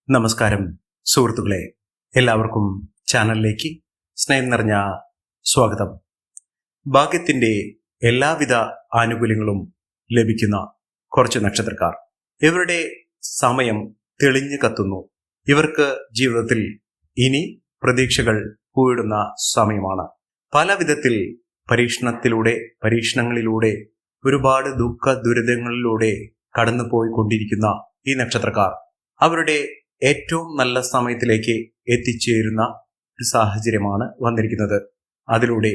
നമസ്കാരം സുഹൃത്തുക്കളെ, എല്ലാവർക്കും ചാനലിലേക്ക് സ്നേഹം നിറഞ്ഞ സ്വാഗതം. ഭാഗ്യത്തിന്റെ എല്ലാവിധ ആനുകൂല്യങ്ങളും ലഭിക്കുന്ന കുറച്ച് നക്ഷത്രക്കാർ. ഇവരുടെ സമയം തെളിഞ്ഞു കത്തുന്നു. ഇവർക്ക് ജീവിതത്തിൽ ഇനി പ്രതീക്ഷകൾ പൂവിടുന്ന സമയമാണ്. പല വിധത്തിൽ പരീക്ഷണങ്ങളിലൂടെ ഒരുപാട് ദുഃഖ ദുരിതങ്ങളിലൂടെ കടന്നു പോയിക്കൊണ്ടിരിക്കുന്ന ഈ നക്ഷത്രക്കാർ അവരുടെ ഏറ്റവും നല്ല സമയത്തിലേക്ക് എത്തിച്ചേരുന്ന ഒരു സാഹചര്യമാണ് വന്നിരിക്കുന്നത്. അതിലൂടെ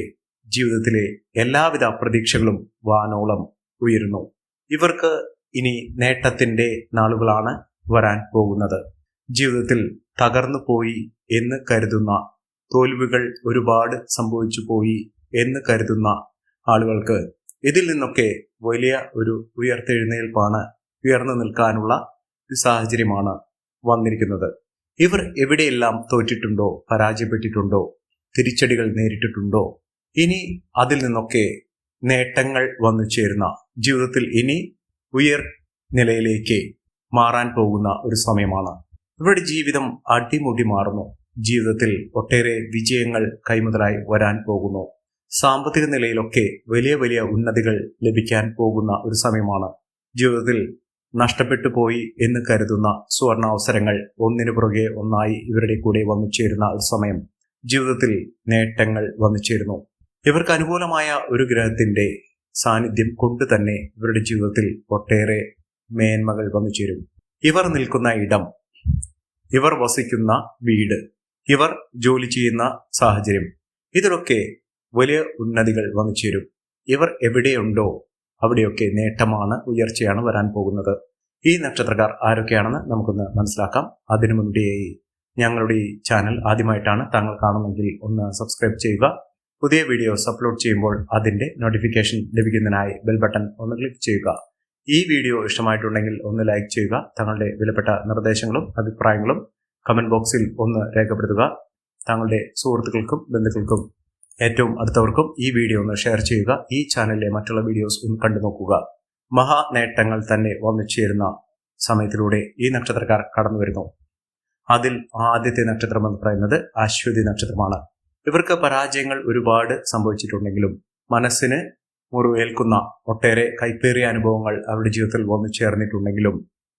ജീവിതത്തിലെ എല്ലാവിധ പ്രതീക്ഷകളും വാനോളം ഉയരുന്നു. ഇവർക്ക് ഇനി നേട്ടത്തിന്റെ നാളുകളാണ് വരാൻ പോകുന്നത്. ജീവിതത്തിൽ തകർന്നു പോയി എന്ന് കരുതുന്ന, തോൽവികൾ ഒരുപാട് സംഭവിച്ചു പോയി എന്ന് കരുതുന്ന ആളുകൾക്ക് ഇതിൽ നിന്നൊക്കെ വലിയ ഒരു ഉയർത്തെഴുന്നേൽപ്പാണ്, ഉയർന്നു നിൽക്കാനുള്ള ഒരു സാഹചര്യമാണ് വന്നിരിക്കുന്നത്. ഇവർ എവിടെയെല്ലാം തോറ്റിട്ടുണ്ടോ, പരാജയപ്പെട്ടിട്ടുണ്ടോ, തിരിച്ചടികൾ നേരിട്ടിട്ടുണ്ടോ, ഇനി അതിൽ നിന്നൊക്കെ നേട്ടങ്ങൾ വന്നു ചേരുന്ന, ജീവിതത്തിൽ ഇനി നിലയിലേക്ക് മാറാൻ പോകുന്ന ഒരു സമയമാണ്. ഇവരുടെ ജീവിതം അടിമുടി മാറുന്നു. ജീവിതത്തിൽ ഒട്ടേറെ വിജയങ്ങൾ കൈമുതലായി വരാൻ പോകുന്നു. സാമ്പത്തിക നിലയിലൊക്കെ വലിയ വലിയ ഉന്നതികൾ ലഭിക്കാൻ പോകുന്ന ഒരു സമയമാണ്. ജീവിതത്തിൽ നഷ്ടപ്പെട്ടു പോയി എന്ന് കരുതുന്ന സുവർണാവസരങ്ങൾ ഒന്നിനു പുറകെ ഒന്നായി ഇവരുടെ കൂടെ വന്നു ചേരുന്ന ഒരു സമയം. ജീവിതത്തിൽ നേട്ടങ്ങൾ വന്നു ചേരുന്നു. ഇവർക്ക് അനുകൂലമായ ഒരു ഗ്രഹത്തിന്റെ സാന്നിധ്യം കൊണ്ട് തന്നെ ഇവരുടെ ജീവിതത്തിൽ ഒട്ടേറെ മേന്മകൾ വന്നു ചേരും. ഇവർ നിൽക്കുന്ന ഇടം, ഇവർ വസിക്കുന്ന വീട്, ഇവർ ജോലി ചെയ്യുന്ന സാഹചര്യം, ഇതിലൊക്കെ വലിയ ഉന്നതികൾ വന്നു ചേരും. ഇവർ എവിടെയുണ്ടോ അവിടെയൊക്കെ നേട്ടമാണ്, ഉയർച്ചയാണ് വരാൻ പോകുന്നത്. ഈ നക്ഷത്രക്കാർ ആരൊക്കെയാണെന്ന് നമുക്കൊന്ന് മനസ്സിലാക്കാം. അതിനു മുൻപേയായി ഞങ്ങളുടെ ഈ ചാനൽ ആദ്യമായിട്ടാണ് താങ്കൾ കാണുമെങ്കിൽ ഒന്ന് സബ്സ്ക്രൈബ് ചെയ്യുക. പുതിയ വീഡിയോസ് അപ്ലോഡ് ചെയ്യുമ്പോൾ അതിന്റെ നോട്ടിഫിക്കേഷൻ ലഭിക്കുന്നതിനായി ബെൽ ബട്ടൺ ഒന്ന് ക്ലിക്ക് ചെയ്യുക. ഈ വീഡിയോ ഇഷ്ടമായിട്ടുണ്ടെങ്കിൽ ഒന്ന് ലൈക്ക് ചെയ്യുക. തങ്ങളുടെ വിലപ്പെട്ട നിർദ്ദേശങ്ങളും അഭിപ്രായങ്ങളും കമന്റ് ബോക്സിൽ ഒന്ന് രേഖപ്പെടുത്തുക. താങ്കളുടെ സുഹൃത്തുക്കൾക്കും ബന്ധുക്കൾക്കും ഏറ്റവും അടുത്തവർക്കും ഈ വീഡിയോ ഒന്ന് ഷെയർ ചെയ്യുക. ഈ ചാനലിലെ മറ്റുള്ള വീഡിയോസ് ഒന്ന് കണ്ടു നോക്കുക. മഹാ നേട്ടങ്ങൾ തന്നെ വന്നു ചേരുന്ന സമയത്തിലൂടെ ഈ നക്ഷത്രക്കാർ കടന്നു വരുന്നു. അതിൽ ആദ്യത്തെ നക്ഷത്രം എന്ന് പറയുന്നത് അശ്വതി നക്ഷത്രമാണ്. ഇവർക്ക് പരാജയങ്ങൾ ഒരുപാട് സംഭവിച്ചിട്ടുണ്ടെങ്കിലും മനസ്സിന് മുറിവേൽക്കുന്ന ഒട്ടേറെ കൈപ്പേറിയ അനുഭവങ്ങൾ അവരുടെ ജീവിതത്തിൽ വന്നു ചേർന്നിട്ടുണ്ടെങ്കിലും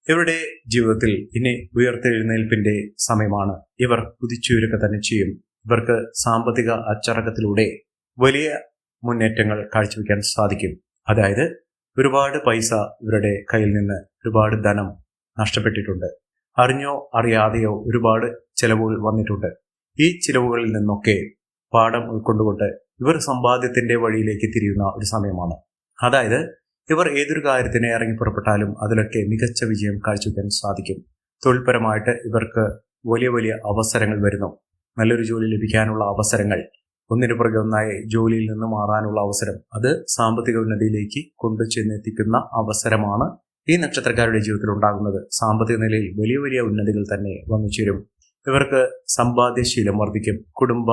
ഇവരുടെ ജീവിതത്തിൽ ഇനി ഉയർത്തെഴുന്നേൽപ്പിന്റെ സമയമാണ്. ഇവർ കുതിച്ചുയരുക തന്നെ ചെയ്യും. ഇവർക്ക് സാമ്പത്തിക അച്ചടക്കത്തിലൂടെ വലിയ മുന്നേറ്റങ്ങൾ കാഴ്ചവെക്കാൻ സാധിക്കും. അതായത് ഒരുപാട് പൈസ ഇവരുടെ കയ്യിൽ നിന്ന്, ഒരുപാട് ധനം നഷ്ടപ്പെട്ടിട്ടുണ്ട്. അറിഞ്ഞോ അറിയാതെയോ ഒരുപാട് ചിലവുകൾ വന്നിട്ടുണ്ട്. ഈ ചിലവുകളിൽ നിന്നൊക്കെ പാഠം ഉൾക്കൊണ്ടുകൊണ്ട് ഇവർ സമ്പാദ്യത്തിന്റെ വഴിയിലേക്ക് തിരിയുന്ന ഒരു സമയമാണ്. അതായത് ഇവർ ഏതൊരു കാര്യത്തിന് ഇറങ്ങി പുറപ്പെട്ടാലും അതിലൊക്കെ മികച്ച വിജയം കാഴ്ചവെക്കാൻ സാധിക്കും. തൊഴിൽപരമായിട്ട് ഇവർക്ക് വലിയ വലിയ അവസരങ്ങൾ വരുന്നു. നല്ലൊരു ജോലി ലഭിക്കാനുള്ള അവസരങ്ങൾ, ഒന്നിനു പുറകെ ഒന്നായി ജോലിയിൽ നിന്ന് മാറാനുള്ള അവസരം, അത് സാമ്പത്തിക ഉന്നതിയിലേക്ക് കൊണ്ടുചെന്നെത്തിക്കുന്ന അവസരമാണ് ഈ നക്ഷത്രക്കാരുടെ ജീവിതത്തിൽ ഉണ്ടാകുന്നത്. സാമ്പത്തിക നിലയിൽ വലിയ വലിയ ഉന്നതികൾ തന്നെ വന്നു ചേരും. ഇവർക്ക് സമ്പാദ്യശീലം വർദ്ധിക്കും. കുടുംബ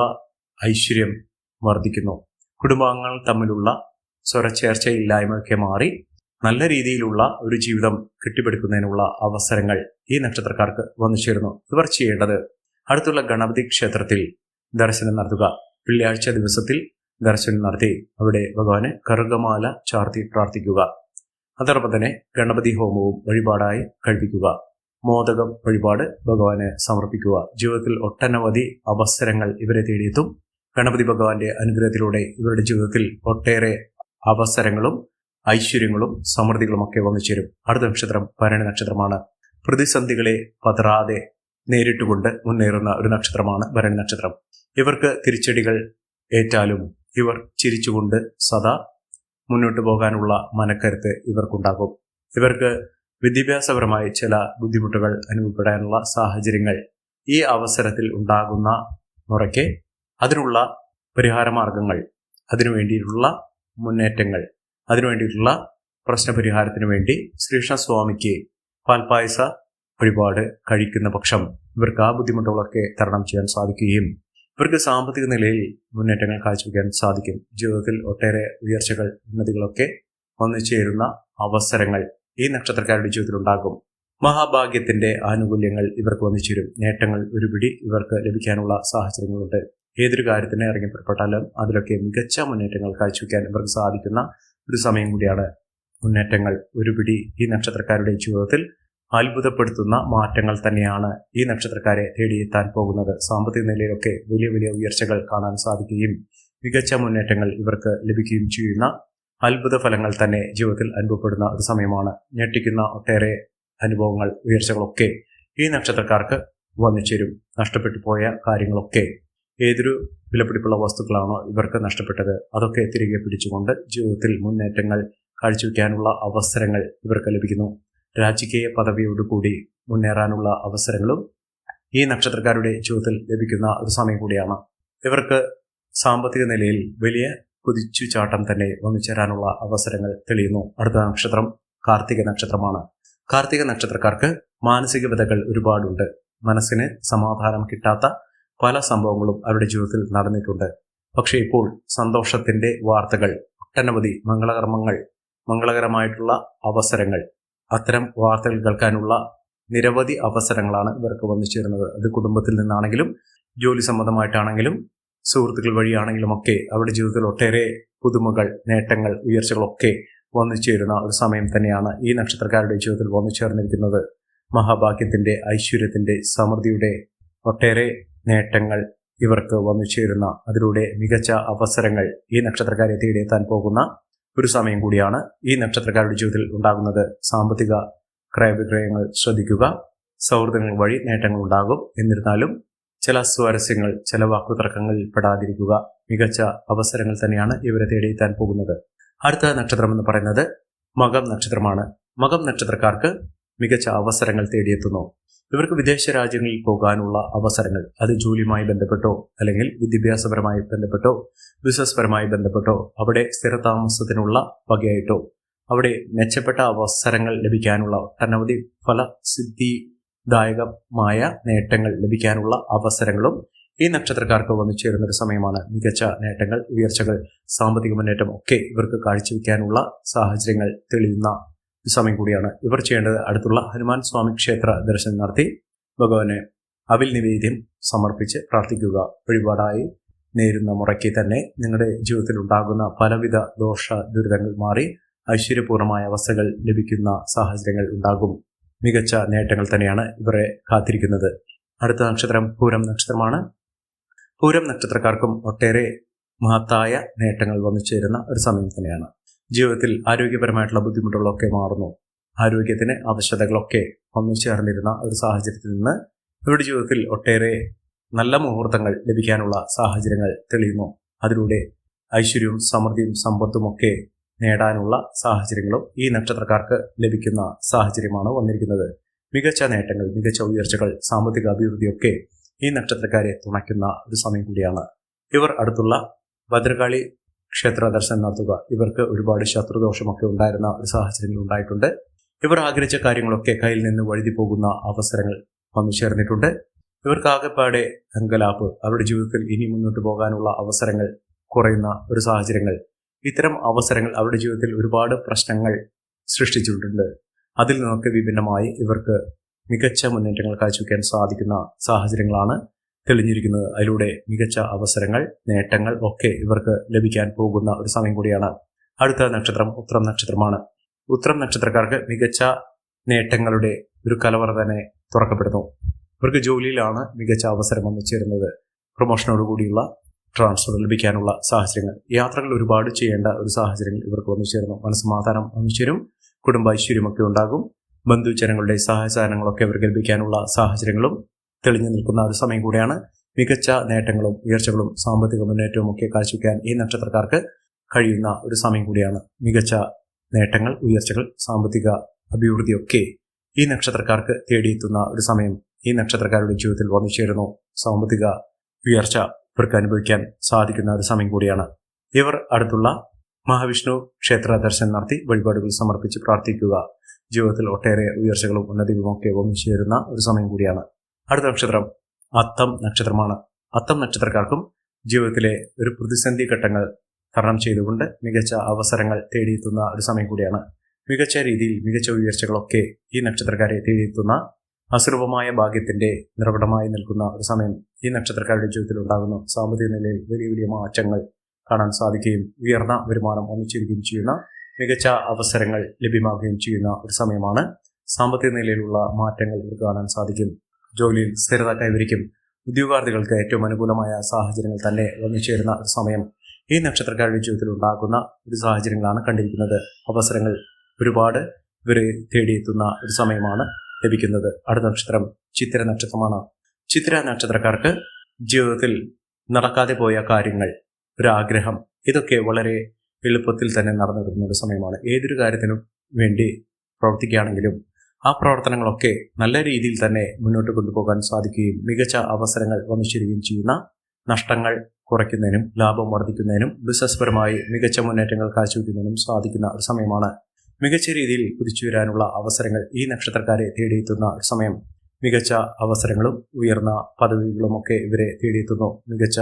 ഐശ്വര്യം വർദ്ധിക്കുന്നു. കുടുംബാംഗങ്ങൾ തമ്മിലുള്ള സ്വരച്ചേർച്ചയില്ലായ്മയൊക്കെ മാറി നല്ല രീതിയിലുള്ള ഒരു ജീവിതം കെട്ടിപ്പടുക്കുന്നതിനുള്ള അവസരങ്ങൾ ഈ നക്ഷത്രക്കാർക്ക് വന്നു ചേരുന്നു. ഇവർ ചെയ്യേണ്ടത് അടുത്തുള്ള ഗണപതി ക്ഷേത്രത്തിൽ ദർശനം നടത്തുക. വെള്ളിയാഴ്ച ദിവസത്തിൽ ദർശനം നടത്തി അവിടെ ഭഗവാന് കറുകമാല ചാർത്തി പ്രാർത്ഥിക്കുക. അതോടൊപ്പം തന്നെ ഗണപതി ഹോമവും വഴിപാടായി കഴിപ്പിക്കുക. മോദകം വഴിപാട് ഭഗവാന് സമർപ്പിക്കുക. ജീവിതത്തിൽ ഒട്ടനവധി അവസരങ്ങൾ ഇവരെ തേടിയെത്തും. ഗണപതി ഭഗവാന്റെ അനുഗ്രഹത്തിലൂടെ ഇവരുടെ ജീവിതത്തിൽ ഒട്ടേറെ അവസരങ്ങളും ഐശ്വര്യങ്ങളും സമൃദ്ധികളും ഒക്കെ വന്നു ചേരും. അടുത്ത നക്ഷത്രം ഭരണി നക്ഷത്രമാണ്. പ്രതിസന്ധികളെ പതറാതെ നേരിട്ടുകൊണ്ട് മുന്നേറുന്ന ഒരു നക്ഷത്രമാണ് ഭരണി നക്ഷത്രം. ഇവർക്ക് തിരിച്ചടികൾ ഏറ്റാലും ഇവർ ചിരിച്ചുകൊണ്ട് സദാ മുന്നോട്ട് പോകാനുള്ള മനക്കരുത്ത് ഇവർക്കുണ്ടാകും. ഇവർക്ക് വിദ്യാഭ്യാസപരമായി ചില ബുദ്ധിമുട്ടുകൾ അനുഭവപ്പെടാനുള്ള സാഹചര്യങ്ങൾ ഈ അവസരത്തിൽ ഉണ്ടാകുന്ന മുറയ്ക്ക് അതിനുള്ള പരിഹാരമാർഗങ്ങൾ, അതിനുവേണ്ടിയിട്ടുള്ള മുന്നേറ്റങ്ങൾ, അതിനുവേണ്ടിയിട്ടുള്ള പ്രശ്നപരിഹാരത്തിന് വേണ്ടി ശ്രീകൃഷ്ണസ്വാമിക്ക് പാൽപായസ വഴിപാട് കഴിക്കുന്ന പക്ഷം ഇവർക്ക് ആ ബുദ്ധിമുട്ടുകളൊക്കെ തരണം ചെയ്യാൻ സാധിക്കുകയും ഇവർക്ക് സാമ്പത്തിക നിലയിൽ മുന്നേറ്റങ്ങൾ കാഴ്ചവെക്കാൻ സാധിക്കും. ജീവിതത്തിൽ ഒട്ടേറെ ഉയർച്ചകൾ, ഉന്നതികളൊക്കെ വന്നു ചേരുന്ന അവസരങ്ങൾ ഈ നക്ഷത്രക്കാരുടെ ജീവിതത്തിൽ ഉണ്ടാകും. മഹാഭാഗ്യത്തിന്റെ ആനുകൂല്യങ്ങൾ ഇവർക്ക് വന്നിച്ചേരും. നേട്ടങ്ങൾ ഒരുപിടി ഇവർക്ക് ലഭിക്കാനുള്ള സാഹചര്യങ്ങളുണ്ട്. ഏതൊരു കാര്യത്തിന് ഇറങ്ങി പുറപ്പെട്ടാലും അതിലൊക്കെ മികച്ച മുന്നേറ്റങ്ങൾ കാഴ്ചവെക്കാൻ ഇവർക്ക് സാധിക്കുന്ന ഒരു സമയം കൂടിയാണ്. മുന്നേറ്റങ്ങൾ ഒരുപിടി ഈ നക്ഷത്രക്കാരുടെ ജീവിതത്തിൽ അത്ഭുതപ്പെടുത്തുന്ന മാറ്റങ്ങൾ തന്നെയാണ് ഈ നക്ഷത്രക്കാരെ തേടിയെത്താൻ പോകുന്നത്. സാമ്പത്തിക നിലയിലൊക്കെ വലിയ വലിയ ഉയർച്ചകൾ കാണാൻ സാധിക്കുകയും മികച്ച മുന്നേറ്റങ്ങൾ ഇവർക്ക് ലഭിക്കുകയും ചെയ്യുന്ന അത്ഭുത ഫലങ്ങൾ തന്നെ ജീവിതത്തിൽ അനുഭവപ്പെടുന്ന ഒരു സമയമാണ്. ഞെട്ടിക്കുന്ന ഒട്ടേറെ അനുഭവങ്ങൾ, ഉയർച്ചകളൊക്കെ ഈ നക്ഷത്രക്കാർക്ക് വന്നുചേരും. നഷ്ടപ്പെട്ടു പോയ കാര്യങ്ങളൊക്കെ, ഏതൊരു വിലപിടിപ്പുള്ള വസ്തുക്കളാണോ ഇവർക്ക് നഷ്ടപ്പെട്ടത് അതൊക്കെ തിരികെ പിടിച്ചുകൊണ്ട് ജീവിതത്തിൽ മുന്നേറ്റങ്ങൾ കാഴ്ചവെക്കാനുള്ള അവസരങ്ങൾ ഇവർക്ക് ലഭിക്കുന്നു. രാജകീയ പദവിയോടുകൂടി മുന്നേറാനുള്ള അവസരങ്ങളും ഈ നക്ഷത്രക്കാരുടെ ജീവിതത്തിൽ ലഭിക്കുന്ന ഒരു സമയം കൂടിയാണ്. ഇവർക്ക് സാമ്പത്തിക നിലയിൽ വലിയ കുതിച്ചുചാട്ടം തന്നെ വന്നുചേരാനുള്ള അവസരങ്ങൾ തെളിയുന്നു. അടുത്ത നക്ഷത്രം കാർത്തിക നക്ഷത്രമാണ്. കാർത്തിക നക്ഷത്രക്കാർക്ക് മാനസിക വ്യതകൾ ഒരുപാടുണ്ട്. മനസ്സിന് സമാധാനം കിട്ടാത്ത പല സംഭവങ്ങളും അവരുടെ ജീവിതത്തിൽ നടന്നിട്ടുണ്ട്. പക്ഷേ ഇപ്പോൾ സന്തോഷത്തിന്റെ വാർത്തകൾ, ഒട്ടനവധി മംഗളകരമായിട്ടുള്ള അവസരങ്ങൾ, അത്തരം വാർത്തകൾ കേൾക്കാനുള്ള നിരവധി അവസരങ്ങളാണ് ഇവർക്ക് വന്നു ചേരുന്നത്. അത് കുടുംബത്തിൽ നിന്നാണെങ്കിലും ജോലി സംബന്ധമായിട്ടാണെങ്കിലും സുഹൃത്തുക്കൾ വഴിയാണെങ്കിലും ഒക്കെ അവരുടെ ജീവിതത്തിൽ ഒട്ടേറെ പുതുമകൾ, നേട്ടങ്ങൾ, ഉയർച്ചകളൊക്കെ വന്നു ചേരുന്ന ഒരു സമയം തന്നെയാണ് ഈ നക്ഷത്രക്കാരുടെ ജീവിതത്തിൽ വന്നു ചേർന്നിരിക്കുന്നത്. മഹാഭാഗ്യത്തിന്റെ, ഐശ്വര്യത്തിന്റെ, സമൃദ്ധിയുടെ ഒട്ടേറെ നേട്ടങ്ങൾ ഇവർക്ക് വന്നു ചേരുന്ന, അതിലൂടെ മികച്ച അവസരങ്ങൾ ഈ നക്ഷത്രക്കാരെ തേടിയെത്താൻ പോകുന്ന ഒരു സമയം കൂടിയാണ് ഈ നക്ഷത്രക്കാരുടെ ജീവിതത്തിൽ ഉണ്ടാകുന്നത്. സാമ്പത്തിക ക്രയവിക്രയങ്ങൾ ശ്രദ്ധിക്കുക. സൗഹൃദങ്ങൾ വഴി നേട്ടങ്ങൾ ഉണ്ടാകും. എന്നിരുന്നാലും ചില സ്വാരസ്യങ്ങൾ, ചില വാക്കുതർക്കങ്ങളിൽ പെടാതിരിക്കുക. മികച്ച അവസരങ്ങൾ തന്നെയാണ് ഇവരെ തേടിയെത്താൻ പോകുന്നത്. അടുത്ത നക്ഷത്രം എന്ന് പറയുന്നത് മകം നക്ഷത്രമാണ്. മകം നക്ഷത്രക്കാർക്ക് മികച്ച അവസരങ്ങൾ തേടിയെത്തുന്നു. ഇവർക്ക് വിദേശ രാജ്യങ്ങളിൽ പോകാനുള്ള അവസരങ്ങൾ, അത് ജോലിയുമായി ബന്ധപ്പെട്ടോ അല്ലെങ്കിൽ വിദ്യാഭ്യാസപരമായി ബന്ധപ്പെട്ടോ ബിസിനസ് പരമായി ബന്ധപ്പെട്ടോ അവിടെ സ്ഥിരതാമസത്തിനുള്ള വകയായിട്ടോ അവിടെ മെച്ചപ്പെട്ട അവസരങ്ങൾ ലഭിക്കാനുള്ള, ഒട്ടനവധി ഫലസിദ്ധിദായകമായ നേട്ടങ്ങൾ ലഭിക്കാനുള്ള അവസരങ്ങളും ഈ നക്ഷത്രക്കാർക്ക് വന്നു ചേരുന്ന ഒരു സമയമാണ്. മികച്ച നേട്ടങ്ങൾ, ഉയർച്ചകൾ, സാമ്പത്തിക മുന്നേറ്റം ഒക്കെ ഇവർക്ക് കാഴ്ചവെക്കാനുള്ള സാഹചര്യങ്ങൾ തെളിയുന്ന സമയം കൂടിയാണ്. ഇവർ ചെയ്യേണ്ടത് അടുത്തുള്ള ഹനുമാൻ സ്വാമി ക്ഷേത്ര ദർശനം നടത്തി ഭഗവാന് അവിൽ നിവേദ്യം സമർപ്പിച്ച് പ്രാർത്ഥിക്കുക. വഴിപാടായി നേരുന്ന മുറയ്ക്ക് തന്നെ നിങ്ങളുടെ ജീവിതത്തിൽ ഉണ്ടാകുന്ന പലവിധ ദോഷ ദുരിതങ്ങൾ മാറി ഐശ്വര്യപൂർണമായ അവസ്ഥകൾ ലഭിക്കുന്ന സാഹചര്യങ്ങൾ ഉണ്ടാകും. മികച്ച നേട്ടങ്ങൾ തന്നെയാണ് ഇവരെ കാത്തിരിക്കുന്നത്. അടുത്ത നക്ഷത്രം പൂരം നക്ഷത്രമാണ്. പൂരം നക്ഷത്രക്കാർക്കും ഒട്ടേറെ മഹത്തായ നേട്ടങ്ങൾ വന്നു ചേരുന്ന ഒരു സമയം തന്നെയാണ്. ജീവിതത്തിൽ ആരോഗ്യപരമായിട്ടുള്ള ബുദ്ധിമുട്ടുകളൊക്കെ മാറുന്നു. ആരോഗ്യത്തിന് ആവശ്യകതകളൊക്കെ വന്നു ചേർന്നിരുന്ന ഒരു സാഹചര്യത്തിൽ നിന്ന് ഇവരുടെ ജീവിതത്തിൽ ഒട്ടേറെ നല്ല മുഹൂർത്തങ്ങൾ ലഭിക്കാനുള്ള സാഹചര്യങ്ങൾ തെളിയുന്നു. അതിലൂടെ ഐശ്വര്യവും സമൃദ്ധിയും സമ്പത്തുമൊക്കെ നേടാനുള്ള സാഹചര്യങ്ങളും ഈ നക്ഷത്രക്കാർക്ക് ലഭിക്കുന്ന സാഹചര്യമാണ് വന്നിരിക്കുന്നത്. മികച്ച നേട്ടങ്ങൾ, മികച്ച ഉയർച്ചകൾ, സാമ്പത്തിക അഭിവൃദ്ധിയൊക്കെ ഈ നക്ഷത്രക്കാരെ തുണയ്ക്കുന്ന ഒരു സമയം കൂടിയാണ്. ഇവർ അടുത്തുള്ള ഭദ്രകാളി ക്ഷേത്ര ദർശനം നടത്തുക. ഇവർക്ക് ഒരുപാട് ശത്രുദോഷമൊക്കെ ഉണ്ടായിരുന്ന ഒരു സാഹചര്യങ്ങൾ ഉണ്ടായിട്ടുണ്ട്. ഇവർ ആഗ്രഹിച്ച കാര്യങ്ങളൊക്കെ കയ്യിൽ നിന്ന് വഴുതി പോകുന്ന അവസരങ്ങൾ വന്നു ചേർന്നിട്ടുണ്ട്. ഇവർക്ക് ആകെപ്പാടെ അങ്കലാപ്പ്, അവരുടെ ജീവിതത്തിൽ ഇനി മുന്നോട്ട് പോകാനുള്ള അവസരങ്ങൾ കുറയുന്ന ഒരു സാഹചര്യങ്ങൾ, ഇത്തരം അവസരങ്ങൾ അവരുടെ ജീവിതത്തിൽ ഒരുപാട് പ്രശ്നങ്ങൾ സൃഷ്ടിച്ചിട്ടുണ്ട്. അതിൽ നിന്നൊക്കെ വിഭിന്നമായി ഇവർക്ക് മികച്ച മുന്നേറ്റങ്ങൾ കാഴ്ചവെക്കാൻ സാധിക്കുന്ന സാഹചര്യങ്ങളാണ് തെളിഞ്ഞിരിക്കുന്നത്. അതിലൂടെ മികച്ച അവസരങ്ങൾ, നേട്ടങ്ങൾ ഒക്കെ ഇവർക്ക് ലഭിക്കാൻ പോകുന്ന ഒരു സമയം കൂടിയാണ്. അടുത്ത നക്ഷത്രം ഉത്രം നക്ഷത്രമാണ്. ഉത്രം നക്ഷത്രക്കാർക്ക് മികച്ച നേട്ടങ്ങളുടെ ഒരു കലവറ തന്നെ തുറക്കപ്പെടുന്നു. ഇവർക്ക് ജോലിയിലാണ് മികച്ച അവസരം വന്നു ചേരുന്നത്. പ്രൊമോഷനോടുകൂടിയുള്ള ട്രാൻസ്ഫർ ലഭിക്കാനുള്ള സാഹചര്യങ്ങൾ, യാത്രകൾ ഒരുപാട് ചെയ്യേണ്ട ഒരു സാഹചര്യങ്ങൾ ഇവർക്ക് വന്നു ചേരുന്നു. മനസ്സമാധാനം വന്നു ചേരും. കുടുംബ ഐശ്വര്യമൊക്കെ ഉണ്ടാകും. ബന്ധുജനങ്ങളുടെ സഹായസഹനങ്ങളൊക്കെ ഇവർക്ക് ലഭിക്കാനുള്ള സാഹചര്യങ്ങളും തെളിഞ്ഞു നിൽക്കുന്ന ഒരു സമയം കൂടിയാണ്. മികച്ച നേട്ടങ്ങളും ഉയർച്ചകളും സാമ്പത്തിക മുന്നേറ്റവും ഒക്കെ കാഴ്ചവെക്കാൻ ഈ നക്ഷത്രക്കാർക്ക് കഴിയുന്ന ഒരു സമയം കൂടിയാണ്. മികച്ച നേട്ടങ്ങൾ, ഉയർച്ചകൾ, സാമ്പത്തിക അഭിവൃദ്ധിയൊക്കെ ഈ നക്ഷത്രക്കാർക്ക് തേടിയെത്തുന്ന ഒരു സമയം ഈ നക്ഷത്രക്കാരുടെ ജീവിതത്തിൽ വന്നു ചേരുന്നു. സാമ്പത്തിക ഉയർച്ച ഇവർക്ക് അനുഭവിക്കാൻ സാധിക്കുന്ന ഒരു സമയം കൂടിയാണ്. ഇവർ അടുത്തുള്ള മഹാവിഷ്ണു ക്ഷേത്ര ദർശനം നടത്തി വഴിപാടുകൾ സമർപ്പിച്ച് പ്രാർത്ഥിക്കുക. ജീവിതത്തിൽ ഒട്ടേറെ ഉയർച്ചകളും ഉന്നതികളുമൊക്കെ വന്നു ചേരുന്ന ഒരു സമയം കൂടിയാണ്. അടുത്ത നക്ഷത്രം അത്തം നക്ഷത്രമാണ്. അത്തം നക്ഷത്രക്കാർക്കും ജീവിതത്തിലെ ഒരു പ്രതിസന്ധി ഘട്ടങ്ങൾ തരണം ചെയ്തുകൊണ്ട് മികച്ച അവസരങ്ങൾ തേടിയെത്തുന്ന ഒരു സമയം കൂടിയാണ്. മികച്ച രീതിയിൽ മികച്ച ഉയർച്ചകളൊക്കെ ഈ നക്ഷത്രക്കാരെ തേടിയെത്തുന്ന അസുലഭമായ ഭാഗ്യത്തിന്റെ നിറകുടമായി നിൽക്കുന്ന ഒരു സമയം ഈ നക്ഷത്രക്കാരുടെ ജീവിതത്തിൽ ഉണ്ടാകുന്നു. സാമ്പത്തിക നിലയിൽ വലിയ വലിയ മാറ്റങ്ങൾ കാണാൻ സാധിക്കുകയും ഉയർന്ന വരുമാനം ഒന്നിച്ചിരിക്കുകയും ചെയ്യുന്ന മികച്ച അവസരങ്ങൾ ലഭ്യമാകുകയും ചെയ്യുന്ന ഒരു സമയമാണ്. സാമ്പത്തിക നിലയിലുള്ള മാറ്റങ്ങൾ ഇവർക്ക് കാണാൻ സാധിക്കും. ജോലിയിൽ സ്ഥിരത കൈവരിക്കും. ഉദ്യോഗാർത്ഥികൾക്ക് ഏറ്റവും അനുകൂലമായ സാഹചര്യങ്ങൾ തന്നെ വന്നുചേരുന്ന ഒരു സമയം ഈ നക്ഷത്രക്കാരുടെ ജീവിതത്തിൽ ഉണ്ടാകുന്ന ഒരു സാഹചര്യങ്ങളാണ് കണ്ടിരിക്കുന്നത്. അവസരങ്ങൾ ഒരുപാട് ഇവരെ തേടിയെത്തുന്ന ഒരു സമയമാണ് ലഭിക്കുന്നത്. അടുത്ത നക്ഷത്രം ചിത്തിര നക്ഷത്രമാണ്. ചിത്തിര നക്ഷത്രക്കാർക്ക് ജീവിതത്തിൽ നടക്കാതെ പോയ കാര്യങ്ങൾ, ഒരാഗ്രഹം, ഇതൊക്കെ വളരെ എളുപ്പത്തിൽ തന്നെ നടന്നു കിട്ടുന്ന ഒരു സമയമാണ്. ഏതൊരു കാര്യത്തിനും വേണ്ടി പ്രവർത്തിക്കുകയാണെങ്കിലും ആ പ്രവർത്തനങ്ങളൊക്കെ നല്ല രീതിയിൽ തന്നെ മുന്നോട്ട് കൊണ്ടുപോകാൻ സാധിക്കുകയും മികച്ച അവസരങ്ങൾ വന്നുചേരുകയും ചെയ്യുന്ന, നഷ്ടങ്ങൾ കുറയ്ക്കുന്നതിനും ലാഭം വർദ്ധിക്കുന്നതിനും ബിസിനസ് പരമായി മികച്ച മുന്നേറ്റങ്ങൾ കാഴ്ചവെക്കുന്നതിനും സാധിക്കുന്ന ഒരു സമയമാണ്. മികച്ച രീതിയിൽ കുതിച്ചു വരാനുള്ള അവസരങ്ങൾ ഈ നക്ഷത്രക്കാരെ തേടിയെത്തുന്ന ഒരു സമയം. മികച്ച അവസരങ്ങളും ഉയർന്ന പദവികളും ഒക്കെ ഇവരെ തേടിയെത്തുന്നു. മികച്ച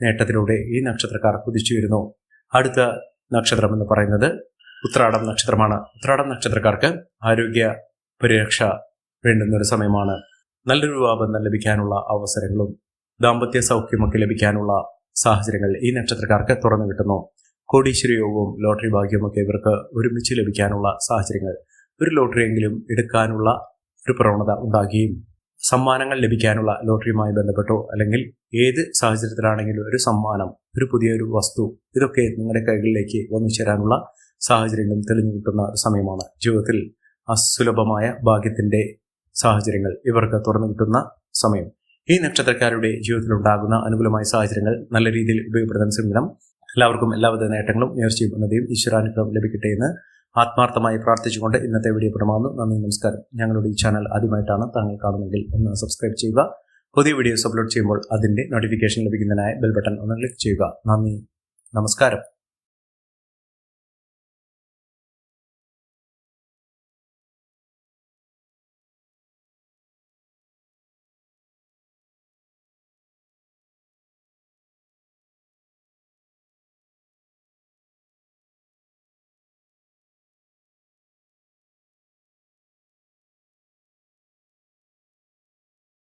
നേട്ടത്തിലൂടെ ഈ നക്ഷത്രക്കാർ കുതിച്ചു വരുന്നു. അടുത്ത നക്ഷത്രം എന്ന് പറയുന്നത് ഉത്രാടം നക്ഷത്രമാണ്. ഉത്രാടം നക്ഷത്രക്കാർക്ക് ആരോഗ്യ പരിരക്ഷ വേണ്ടുന്ന ഒരു സമയമാണ്. നല്ലൊരു വിവാഹബന്ധം ലഭിക്കാനുള്ള അവസരങ്ങളും ദാമ്പത്യ സൗഖ്യമൊക്കെ ലഭിക്കാനുള്ള സാഹചര്യങ്ങൾ ഈ നക്ഷത്രക്കാർക്ക് തുറന്നു കിട്ടുന്നു. കോടീശ്വര യോഗവും ലോട്ടറി ഭാഗ്യമൊക്കെ ഇവർക്ക് ഒരുമിച്ച് ലഭിക്കാനുള്ള സാഹചര്യങ്ങൾ, ഒരു ലോട്ടറിയെങ്കിലും എടുക്കാനുള്ള ഒരു പ്രവണത ഉണ്ടാകുകയും സമ്മാനങ്ങൾ ലഭിക്കാനുള്ള, ലോട്ടറിയുമായി ബന്ധപ്പെട്ടോ അല്ലെങ്കിൽ ഏത് സാഹചര്യത്തിലാണെങ്കിലും ഒരു സമ്മാനം, ഒരു പുതിയൊരു വസ്തു, ഇതൊക്കെ നിങ്ങളുടെ കൈകളിലേക്ക് വന്നു ചേരാനുള്ള സാഹചര്യങ്ങളും തെളിഞ്ഞു കിട്ടുന്ന ഒരു സമയമാണ്. ജീവിതത്തിൽ അസുലഭമായ ഭാഗ്യത്തിന്റെ സാഹചര്യങ്ങൾ ഇവർക്ക് തുറന്നു കിട്ടുന്ന സമയം. ഈ നക്ഷത്രക്കാരുടെ ജീവിതത്തിൽ ഉണ്ടാകുന്ന അനുകൂലമായ സാഹചര്യങ്ങൾ നല്ല രീതിയിൽ ഉപയോഗപ്പെടുത്താൻ ശ്രമിക്കണം. എല്ലാവർക്കും എല്ലാവിധ നേട്ടങ്ങളും ഉയർച്ചയും ഉന്നതിയും ഈശ്വരാനുഗ്രഹം ലഭിക്കട്ടെ എന്ന് ആത്മാർത്ഥമായി പ്രാർത്ഥിച്ചുകൊണ്ട് ഇന്നത്തെ വീഡിയോ പ്രമാകുന്നു. നന്ദി, നമസ്കാരം. ഞങ്ങളുടെ ഈ ചാനൽ ആദ്യമായിട്ടാണ് താങ്കൾ കാണുന്നതെങ്കിൽ ഒന്ന് സബ്സ്ക്രൈബ് ചെയ്യുക. പുതിയ വീഡിയോസ് അപ്ലോഡ് ചെയ്യുമ്പോൾ അതിന്റെ നോട്ടിഫിക്കേഷൻ ലഭിക്കുന്നതിനായി ബെൽ ബട്ടൺ ഒന്ന് ക്ലിക്ക് ചെയ്യുക. നന്ദി, നമസ്കാരം.